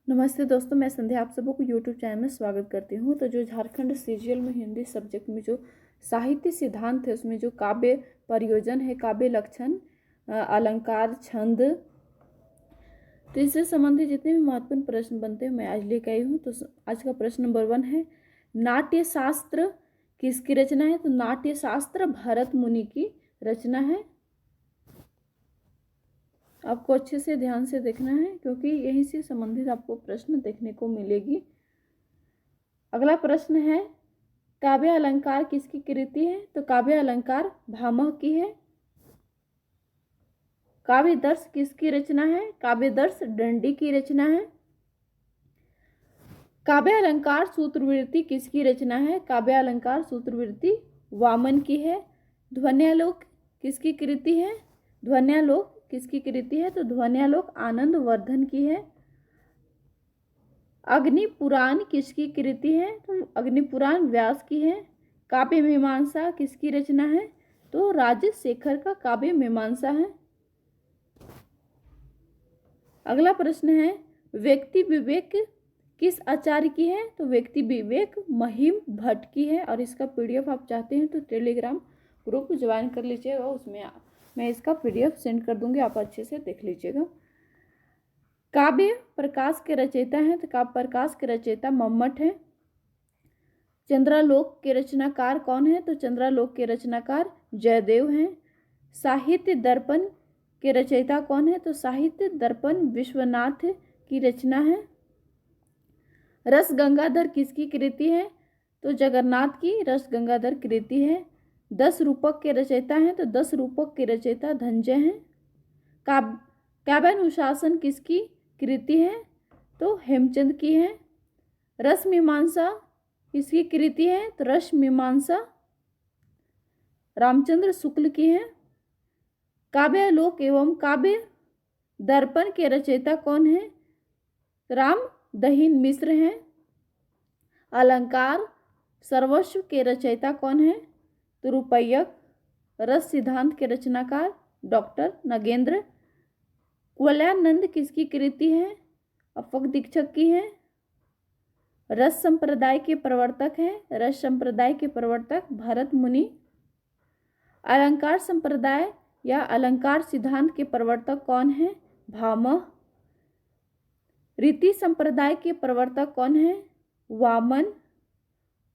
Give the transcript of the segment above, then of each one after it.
नमस्ते दोस्तों, मैं संध्या आप सबको यूट्यूब चैनल में स्वागत करती हूँ। तो जो झारखंड सीजीएल में हिंदी सब्जेक्ट में जो साहित्य सिद्धांत है उसमें जो काव्य प्रयोजन है, काव्य लक्षण, अलंकार, छंद, तो इससे संबंधित जितने भी महत्वपूर्ण प्रश्न बनते हैं मैं आज लेकर आई हूँ। तो आज का प्रश्न नंबर 1 है, नाट्य शास्त्र किसकी रचना है? तो नाट्य शास्त्र भरत मुनि की रचना है। आपको अच्छे से ध्यान से देखना है क्योंकि यहीं से संबंधित आपको प्रश्न देखने को मिलेगी। अगला प्रश्न है, काव्य अलंकार किसकी कृति है? तो काव्य अलंकार भामह की है। काव्य दर्श किसकी रचना है? काव्य दर्श दंडी की रचना है। काव्य अलंकार सूत्रवृत्ति किसकी रचना है? काव्य अलंकार सूत्रवृत्ति वामन की है। ध्वन्यालोक किसकी कृति है? ध्वन्यालोक किसकी कृति है? तो ध्वन्यालोक आनंद वर्धन की है। अग्नि पुराण किसकी कृति है? तो अग्नि पुराण व्यास की है। काव्य मीमांसा किसकी रचना है? तो राजशेखर का काव्य मीमांसा है। अगला प्रश्न है, व्यक्ति विवेक किस आचार्य की है? तो व्यक्ति विवेक महिम भट्ट की है। और इसका पीडीएफ आप चाहते हैं तो टेलीग्राम ग्रुप ज्वाइन कर लीजिएगा, उसमें मैं इसका पीडीएफ सेंड कर दूंगी, आप अच्छे से देख लीजिएगा। काव्य प्रकाश के रचयिता हैं तो काव्य प्रकाश के रचयिता मम्मट है। चंद्रालोक के रचनाकार कौन है? तो चंद्रालोक के रचनाकार जयदेव हैं। साहित्य दर्पण के रचयिता कौन है? तो साहित्य दर्पण विश्वनाथ की रचना है। रस गंगाधर किसकी कृति है? तो जगन्नाथ की रस गंगाधर कृति है। 10 रूपक के रचयिता हैं तो 10 रूपक के रचयिता धनंजय हैं। काव्यानुशासन किसकी कृति है? तो हेमचंद की है। रस मीमांसा किसकी कृति है? तो रस मीमांसा रामचंद्र शुक्ल की है। काव्यालोक एवं काव्य दर्पण के रचयिता कौन है? राम दहीन मिश्र हैं। अलंकार सर्वस्व के रचयिता कौन है? तो रूपय्यक। रस सिद्धांत के रचनाकार डॉक्टर नगेंद्र। कुवलयानंद किसकी कृति है? अफक दीक्षक की है। रस संप्रदाय के प्रवर्तक हैं, रस संप्रदाय के प्रवर्तक भरत मुनि। अलंकार संप्रदाय या अलंकार सिद्धांत के प्रवर्तक कौन है? भामह। रीति संप्रदाय के प्रवर्तक कौन है? वामन।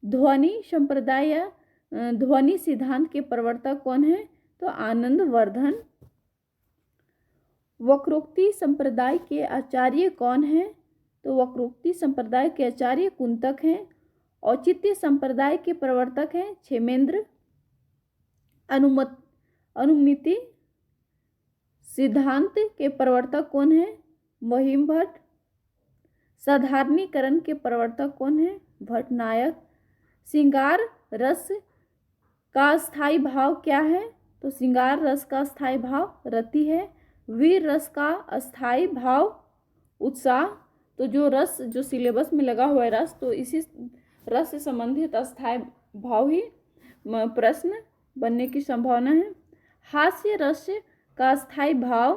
ध्वनि संप्रदाय या ध्वनि सिद्धांत के प्रवर्तक कौन है? तो आनंद वर्धन। वक्रोक्ति संप्रदाय के आचार्य कौन है? तो वक्रोक्ति संप्रदाय के आचार्य कुंतक हैं। औचित्य संप्रदाय के प्रवर्तक हैं क्षेमेंद्र। अनुमिति सिद्धांत के प्रवर्तक कौन है? महिम भट्ट। साधारणीकरण के प्रवर्तक कौन है? भट्टनायक। श्रृंगार रस का स्थायी भाव क्या है? तो श्रृंगार रस का स्थायी भाव रति है। वीर रस का अस्थायी भाव उत्साह। तो जो रस जो सिलेबस में लगा हुआ है रस, तो इसी रस से संबंधित अस्थायी भाव ही प्रश्न बनने की संभावना है। हास्य रस का स्थायी भाव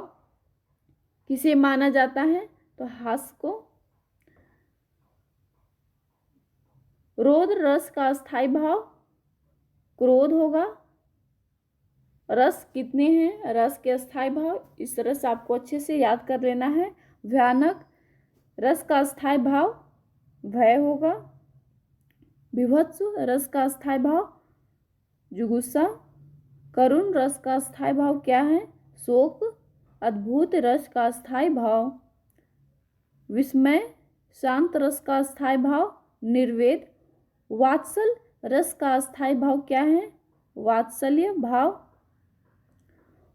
किसे माना जाता है? तो हास्य को। रोध रस का स्थायी भाव क्रोध होगा। रस कितने हैं? रस के अस्थायी भाव इस तरह से आपको अच्छे से याद कर लेना है। भयानक रस का अस्थायी भाव भय होगा। विभत्स रस का अस्थायी भाव जुगुस्सा। करुण रस का अस्थायी भाव क्या है? शोक। अद्भुत रस का अस्थायी भाव विस्मय। शांत रस का अस्थायी भाव निर्वेद। वात्सल रस का अस्थायी भाव क्या है? वात्सल्य भाव।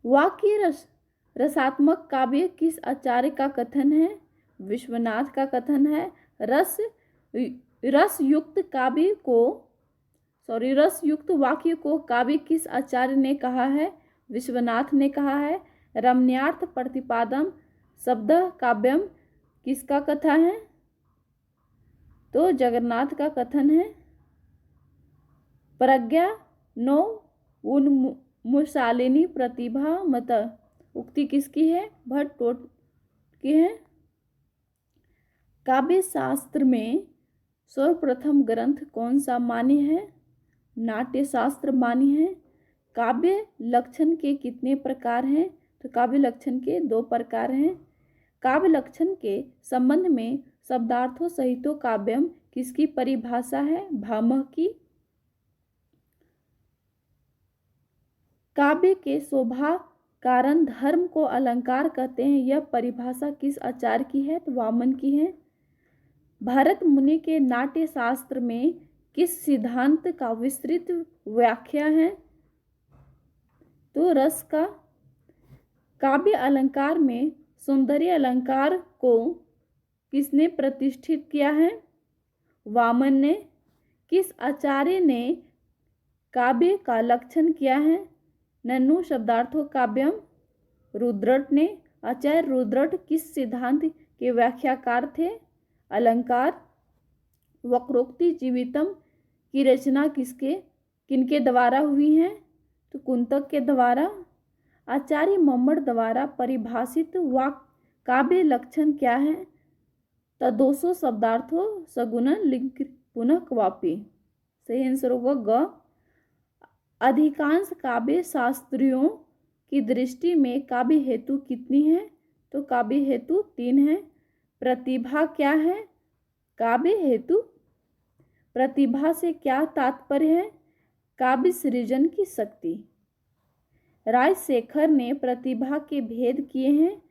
वाक्य रसात्मक काव्य किस आचार्य का कथन है? विश्वनाथ का कथन है। रस युक्त वाक्य को काव्य किस आचार्य ने कहा है? विश्वनाथ ने कहा है। रमण्यार्थ प्रतिपादम शब्द काव्यम किसका कथा है? तो जगन्नाथ का कथन है। प्रज्ञा नो उन्मुशालिनी प्रतिभा मत उक्ति किसकी है? भट्ट की है। काव्य शास्त्र में सर्वप्रथम ग्रंथ कौन सा मान्य है? नाट्य शास्त्र मान्य है। काव्य लक्षण के कितने प्रकार हैं? तो काव्य लक्षण के 2 प्रकार हैं। काव्य लक्षण के संबंध में शब्दार्थों सहितो काव्यम किसकी परिभाषा है? भामह की। काव्य के शोभा कारण धर्म को अलंकार कहते हैं, यह परिभाषा किस आचार्य की है? तो वामन की है। भरत मुनि के नाट्य शास्त्र में किस सिद्धांत का विस्तृत व्याख्या है? तो रस का। काव्य अलंकार में सौंदर्य अलंकार को किसने प्रतिष्ठित किया है? वामन ने। किस आचार्य ने काव्य का लक्षण किया है? नन्नु शब्दार्थो काव्यम, रुद्रट ने। आचार्य रुद्रट किस सिद्धांत के व्याख्याकार थे? अलंकार। वक्रोक्ति जीवितम की रचना किनके द्वारा हुई है? तो कुंतक के द्वारा। आचार्य मम्मट द्वारा परिभाषित काव्य लक्षण क्या है? तदोषो शब्दार्थो सगुणन लिंग पुनः क्वापी। सही आंसर होगा ग। अधिकांश काव्य शास्त्रियों की दृष्टि में काव्य हेतु कितनी है? तो काव्य हेतु 3 है। प्रतिभा क्या है? काव्य हेतु। प्रतिभा से क्या तात्पर्य है? काव्य सृजन की शक्ति। राजशेखर ने प्रतिभा के भेद किए हैं।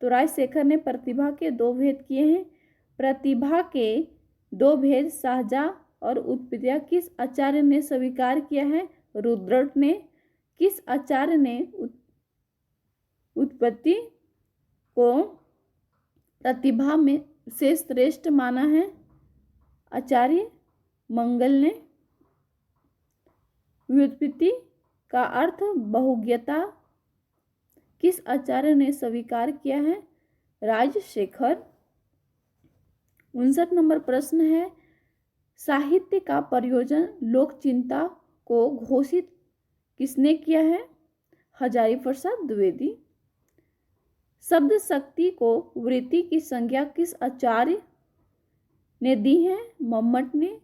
तो राजशेखर ने प्रतिभा के 2 भेद किए हैं। प्रतिभा के 2 भेद सहजा और उत्पत्ति किस आचार्य ने स्वीकार किया है? रुद्रट ने। किस आचार्य ने उत्पत्ति को प्रतिभा में से श्रेष्ठ माना है? आचार्य मंगल ने। व्युत्पत्ति का अर्थ बहुज्ञता किस आचार्य ने स्वीकार किया है? राजशेखर। 59 नंबर प्रश्न है, साहित्य का प्रयोजन लोक चिंता को घोषित किसने किया है? हजारी प्रसाद द्विवेदी। शब्द शक्ति को वृत्ति की संज्ञा किस आचार्य ने दी है? मम्मट ने।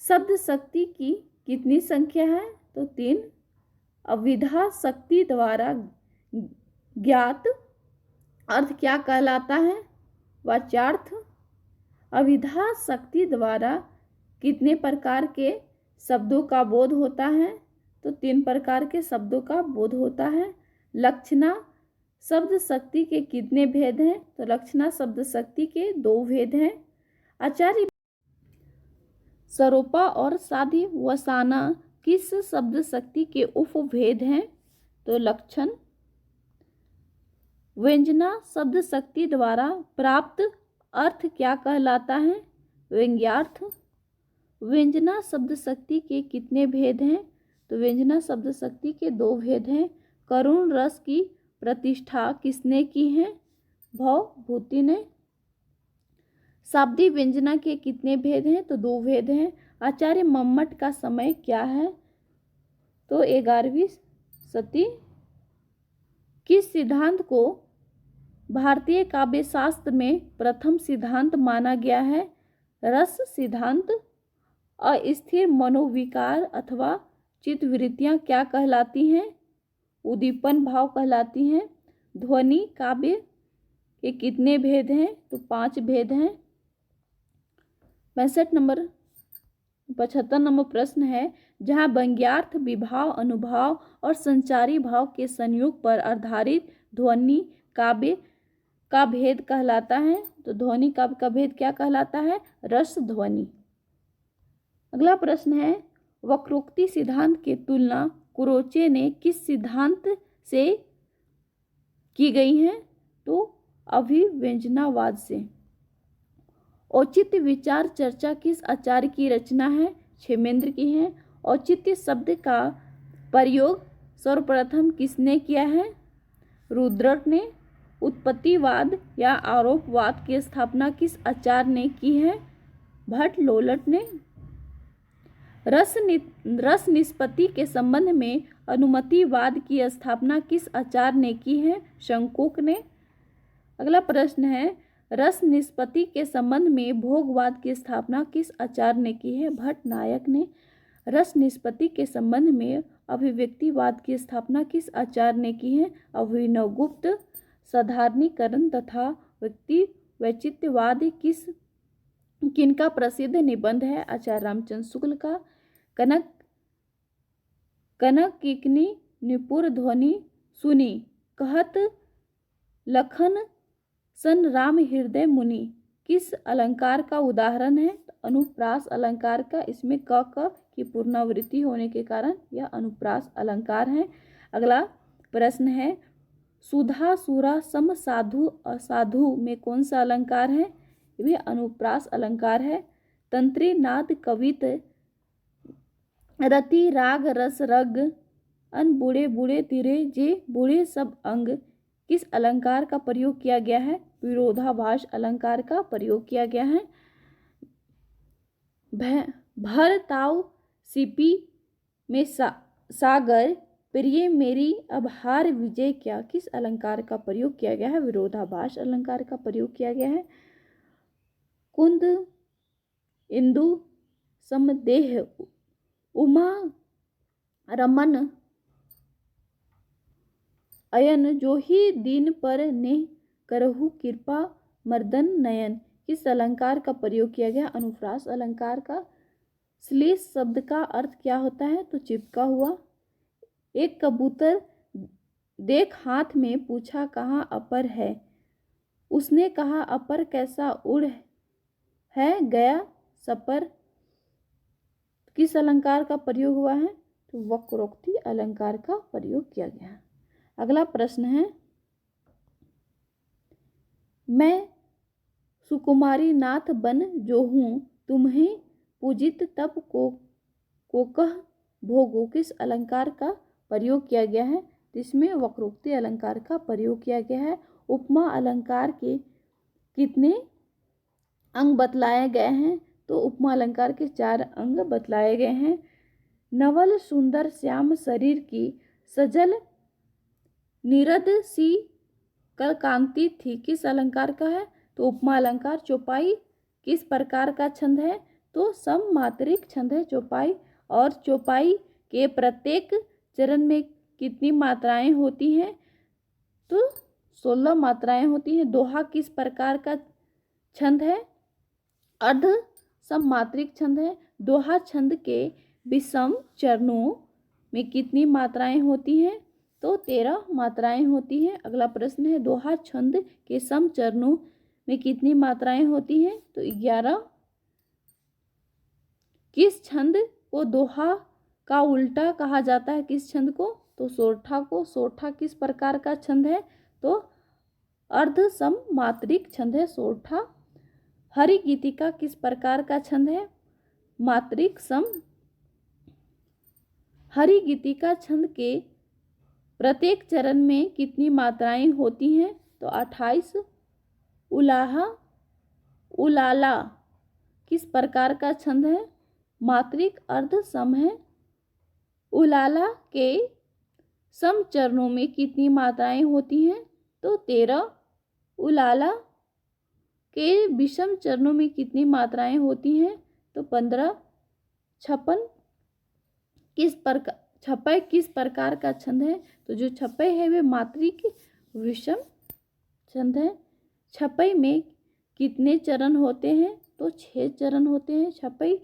शब्द शक्ति की कितनी संख्या है? तो 3। अविधा शक्ति द्वारा ज्ञात अर्थ क्या कहलाता है? वाच्यार्थ। अविधा शक्ति द्वारा कितने प्रकार के शब्दों का बोध होता है? तो 3 प्रकार के शब्दों का बोध होता है। लक्षणा शब्द शक्ति के कितने भेद हैं? तो लक्षणा शब्द शक्ति के 2 भेद हैं। आचार्य सरोपा और साधि वसाना किस शब्द शक्ति के उपभेद हैं? तो लक्षण। व्यंजना शब्द शक्ति द्वारा प्राप्त अर्थ क्या कहलाता है? व्यंग्यार्थ। व्यंजना शब्द शक्ति के कितने भेद हैं? तो व्यंजना शब्द शक्ति के 2 भेद हैं। करुण रस की प्रतिष्ठा किसने की है? भवभूति ने। शाब्दिक व्यंजना के कितने भेद हैं? तो 2 भेद हैं। आचार्य मम्मट का समय क्या है? तो 11वीं शती। किस सिद्धांत को भारतीय काव्य शास्त्र में प्रथम सिद्धांत माना गया है? रस सिद्धांत। अस्थिर मनोविकार अथवा चित्तवृत्तियाँ क्या कहलाती हैं? उद्दीपन भाव कहलाती हैं। ध्वनि काव्य के कितने भेद हैं? तो 5 भेद हैं। 75 नंबर प्रश्न है, जहाँ व्यंग्यार्थ विभाव अनुभाव और संचारी भाव के संयोग पर आधारित ध्वनि काव्य का भेद कहलाता है। तो ध्वनि काव्य का भेद क्या कहलाता है? रस ध्वनि। अगला प्रश्न है, वक्रोक्ति सिद्धांत की तुलना कुरोचे ने किस सिद्धांत से की गई है? तो अभिव्यंजनावाद से। औचित्य विचार चर्चा किस आचार्य की रचना है? क्षेमेंद्र की है। औचित्य शब्द का प्रयोग सर्वप्रथम किसने किया है? रुद्रट ने। उत्पत्तिवाद या आरोपवाद की स्थापना किस आचार्य ने की है? भट्ट लोलट ने। रस निष्पत्ति के संबंध में अनुमतिवाद की स्थापना किस आचार्य ने की है? शंकुक ने। अगला प्रश्न है, रस निष्पत्ति के संबंध में भोगवाद की स्थापना किस आचार्य ने की है? भट्ट नायक ने। रस निष्पत्ति के संबंध में अभिव्यक्तिवाद की स्थापना किस आचार्य ने की है? अभिनवगुप्त। साधारणीकरण तथा व्यक्ति वैचित्यवाद किनका प्रसिद्ध निबंध है? आचार्य रामचंद्र शुक्ल का। कनक किकनी निपुर ध्वनि सुनी, कहत लखन सन राम हृदय मुनि किस अलंकार का उदाहरण है? अनुप्रास अलंकार का। इसमें क की पुनरावृत्ति होने के कारण यह अनुप्रास अलंकार है। अगला प्रश्न है, सुधा सुरा सम साधु असाधु में कौन सा अलंकार है? ये भी अनुप्रास अलंकार है। तंत्री नाद कवित रति राग रस रग अन बूढ़े बूढ़े तिरे जे बूढ़े सब अंग किस अलंकार का प्रयोग किया गया है? विरोधाभास अलंकार का प्रयोग किया गया है। भर ताव सिपी में सागर प्रिय मेरी अबहार विजय क्या किस अलंकार का प्रयोग किया गया है? विरोधाभास अलंकार का प्रयोग किया गया है। कुंद इंदु समदेह उमा रमन अयन जो ही दिन पर ने करहु कृपा मर्दन नयन किस अलंकार का प्रयोग किया गया? अनुप्रास अलंकार का। श्लेष शब्द का अर्थ क्या होता है? तो चिपका हुआ। एक कबूतर देख हाथ में पूछा कहाँ अपर है? उसने कहा अपर कैसा उड़ है गया सपर किस अलंकार का प्रयोग हुआ है? तो वक्रोक्ति अलंकार का प्रयोग किया गया है। अगला प्रश्न है, मैं सुकुमारी नाथ बन जो हूँ तुम्हें पूजित तब को कह भोगो किस अलंकार का प्रयोग किया गया है? इसमें वक्रोक्ति अलंकार का प्रयोग किया गया है। उपमा अलंकार के कितने अंग बतलाए गए हैं? तो उपमा अलंकार के 4 अंग बतलाए गए हैं। नवल सुंदर श्याम शरीर की सजल निरद सी कल कांति थी किस अलंकार का है? तो उपमा अलंकार। चौपाई किस प्रकार का छंद है? तो सममात्रिक छंद है चौपाई। और चौपाई के प्रत्येक चरण में कितनी मात्राएं होती हैं? तो 16 मात्राएं होती हैं। दोहा किस प्रकार का छंद है? अर्ध सममात्रिक छंद है। दोहा छंद के विषम चरणों में कितनी मात्राएं होती हैं? तो 13 मात्राएं होती हैं। अगला प्रश्न है, दोहा छंद के सम चरणों में कितनी मात्राएं होती हैं? तो 11। किस छंद को दोहा का उल्टा कहा जाता है? किस छंद को? तो सोरठा को। सोरठा किस प्रकार का छंद है? तो अर्ध सममात्रिक छंद है सोरठा। हरि गीतिका किस प्रकार का छंद है? मात्रिक सम। हरि गीतिका छंद के प्रत्येक चरण में कितनी मात्राएं होती हैं? तो 28। उलाहा उलाला किस प्रकार का छंद है? मात्रिक अर्ध सम है। उलाला के सम चरणों में कितनी मात्राएं होती हैं? तो 13। उलाला के विषम चरणों में कितनी मात्राएं होती हैं? तो 15। छपन छपय किस प्रकार का छंद है? तो जो छपय है वे मात्रिक विषम छंद है। छपय में कितने चरण होते हैं? तो 6 चरण होते हैं। छपय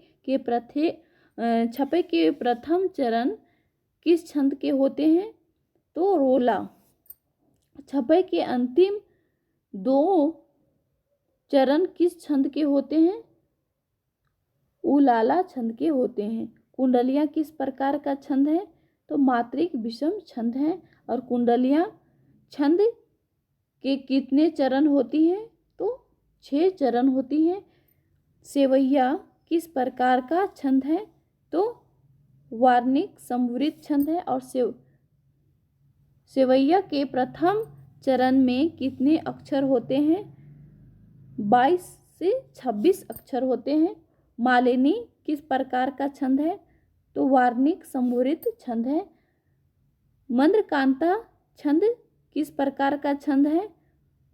के प्रथम चरण किस छंद के होते हैं? तो रोला। छपय के अंतिम 2 चरण किस छंद के होते हैं? उलाला छंद के होते हैं। कुंडलियां किस प्रकार का छंद है? तो मात्रिक विषम छंद है। और कुंडलियां छंद के कितने चरण होती हैं? तो 6 चरण होती हैं। सेवैया किस प्रकार का छंद है? तो वार्णिक संवृत छंद है। और सेवैया के प्रथम चरण में कितने अक्षर होते हैं? 22 से 26 अक्षर होते हैं। मालिनी किस प्रकार का छंद है? तो वार्णिक संवृत छंद है। मंद्रकांता छंद किस प्रकार का छंद है?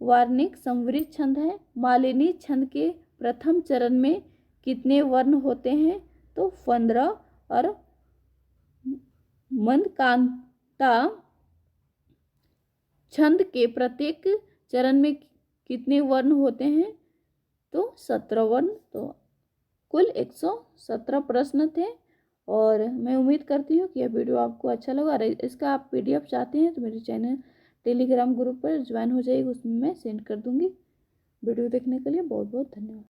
वार्णिक संवृत छंद है। मालिनी छंद के प्रथम चरण में कितने वर्ण होते हैं? तो 15। और मंदकांता छंद के प्रत्येक चरण में कितने वर्ण होते हैं? तो 17 वर्ण। तो कुल 117 प्रश्न थे। और मैं उम्मीद करती हूँ कि यह वीडियो आपको अच्छा लगा। और इसका आप PDF चाहते हैं तो मेरे चैनल टेलीग्राम ग्रुप पर ज्वाइन हो जाइए, उसमें मैं सेंड कर दूंगी। वीडियो देखने के लिए बहुत बहुत धन्यवाद।